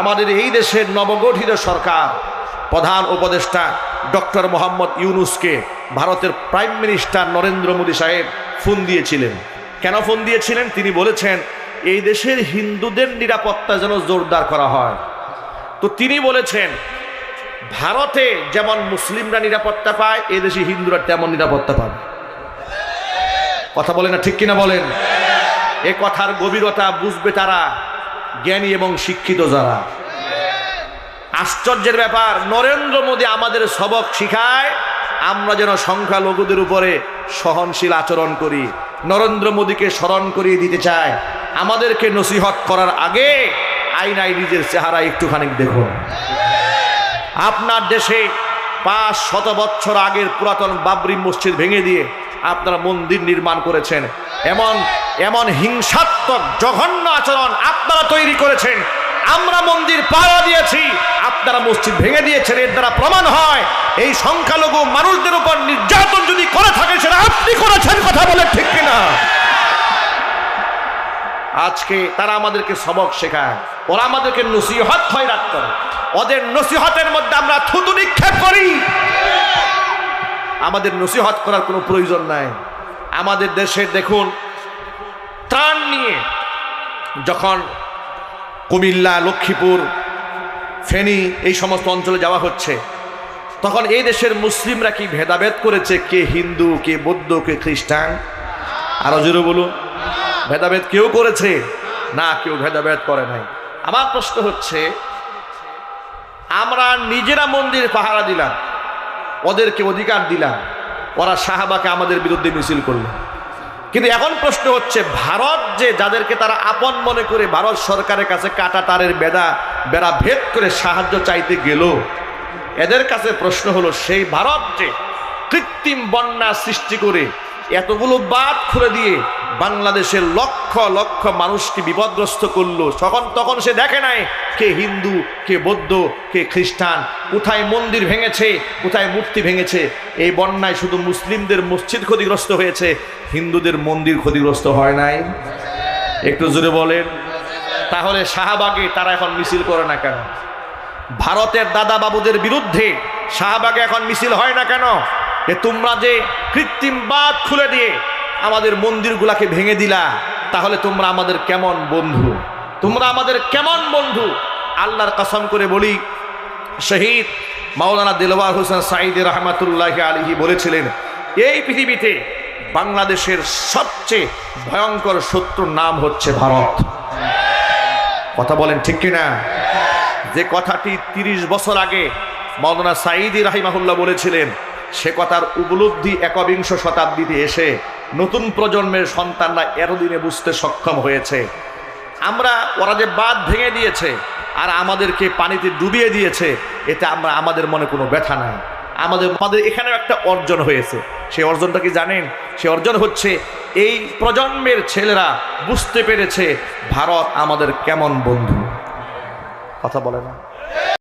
আমাদের এই দেশের নবগঠিত সরকার প্রধান উপদেষ্টা ডক্টর মোহাম্মদ ইউনূসকে ভারতের প্রাইম মিনিস্টার নরেন্দ্র মোদী সাহেব ফোন দিয়েছিলেন। কেন ফোন দিয়েছিলেন? তিনি বলেছেন এই দেশের হিন্দুদের নিরাপত্তা যেন জোরদার করা হয়। তো তিনি বলেছেন ভারতে যেমন মুসলিমরা নিরাপত্তা পায় এই দেশে হিন্দুরা তেমন নিরাপত্তা পাবে। কথা বলে না, ঠিক কিনা বলেন? এ কথার গভীরতা বুঝবে তারা জ্ঞানী এবং শিক্ষিত যারা। আশ্চর্যের ব্যাপার, নরেন্দ্র মোদী আমাদের সবক শিখায় আমরা যেন সংখ্যালঘুদের উপরে সহনশীল আচরণ করি। নরেন্দ্র মোদীকে স্মরণ করিয়ে দিতে চায় আমাদেরকে নসিহত করার আগে আয়নায় নিজের চেহারা একটুখানি দেখুন। আপনার দেশে 500 বছর আগের পুরাতন বাবরি মসজিদ ভেঙে দিয়ে আপনারা মন্দির নির্মাণ করেছেন। এমন হিংসাত্মক জঘন্য আচরণ আপনারা তৈরি করেছেন। আমরা মন্দির পাড়া দিয়েছি, আপনারা মসজিদ ভেঙে দিয়েছেন। এর দ্বারা প্রমাণ হয় এই সংখ্যালঘু মানুষদের উপর নির্যাতন যদি করে থাকে সেটা আপনি করেছেন। কথা বলে ঠিক কিনা? আজকে তারা আমাদেরকে সবক শেখায়, ওরা আমাদেরকে নসিহত খয়রাত করে। ওদের নসিহতের মধ্যে আমরা থুতু নিক্ষেপ করি। আমাদের নসিহত করার কোনো প্রয়োজন নাই। আমাদের দেশে দেখুন, ত্রাণ নিয়ে যখন কুমিল্লা, লক্ষ্মীপুর, ফেনী এই সমস্ত অঞ্চলে যাওয়া হচ্ছে, তখন এই দেশের মুসলিমরা কি ভেদাভেদ করেছে? কে হিন্দু, কে বৌদ্ধ, কে খ্রিস্টান? আরো জোরে বলুন, ভেদাভেদ কেউ করেছে? না, কেউ ভেদাভেদ করে নাই। আমার প্রশ্ন হচ্ছে, আমরা নিজেরা মন্দির পাহারা দিলাম, ওদেরকে অধিকার দিলাম, ওরা সাহাবাকে আমাদের বিরুদ্ধে মিছিল করল। কিন্তু এখন প্রশ্ন হচ্ছে, ভারত যে যাদেরকে তারা আপন মনে করে ভারত সরকারের কাছে কাটা তারের বেড়া ভেদ করে সাহায্য চাইতে গেল, এদের কাছে প্রশ্ন হলো, সেই ভারত যে কৃত্রিম বন্যা সৃষ্টি করে এতগুলো বাঁধ খুলে দিয়ে বাংলাদেশের লক্ষ লক্ষ মানুষকে বিপদগ্রস্ত করলো, তখন সে দেখে নাই কে হিন্দু, কে বৌদ্ধ, কে খ্রিস্টান, কোথায় মন্দির ভেঙেছে, কোথায় মূর্তি ভেঙেছে। এই বন্যায় শুধু মুসলিমদের মসজিদ ক্ষতিগ্রস্ত হয়েছে, হিন্দুদের মন্দির ক্ষতিগ্রস্ত হয় নাই। একটু জোরে বলেন। তাহলে শাহবাগে তারা এখন মিছিল করে না কেন? ভারতের দাদা বাবুদের বিরুদ্ধে শাহবাগে এখন মিছিল হয় না কেন? যে তোমরা যে কৃত্রিম বাঁধ খুলে দিয়ে আমাদের মন্দিরগুলাকে ভেঙে দিলা, তাহলে তোমরা আমাদের কেমন বন্ধু? তোমরা আমাদের কেমন বন্ধু? আল্লাহর কসম করে বলি, শহীদ মাওলানা দিলওয়ার হোসেন সাঈদী রহমাতুল্লাহি আলাইহি বলেছিলেন, এই পৃথিবীতে বাংলাদেশের সবচেয়ে ভয়ঙ্কর শত্রুর নাম হচ্ছে ভারত। কথা বলেন ঠিক কিনা? যে কথাটি 30 বছর আগে মাওলানা সাঈদী রাহিমাহুল্লাহ বলেছিলেন, সে কথার উপলব্ধি 21 শতাব্দীতে এসে নতুন প্রজন্মের সন্তানরা এতদিনে বুঝতে সক্ষম হয়েছে। ওরা যে বাঁধ ভেঙে দিয়েছে আর আমাদেরকে পানিতে ডুবিয়ে দিয়েছে, এটা আমাদের মনে কোনো ব্যথা নাই। আমাদের এখানেও একটা অর্জন হয়েছে। সেই অর্জনটা কি জানেন? সে অর্জন হচ্ছে এই প্রজন্মের ছেলেরা বুঝতে পেরেছে ভারত আমাদের কেমন বন্ধু। কথা বলে না?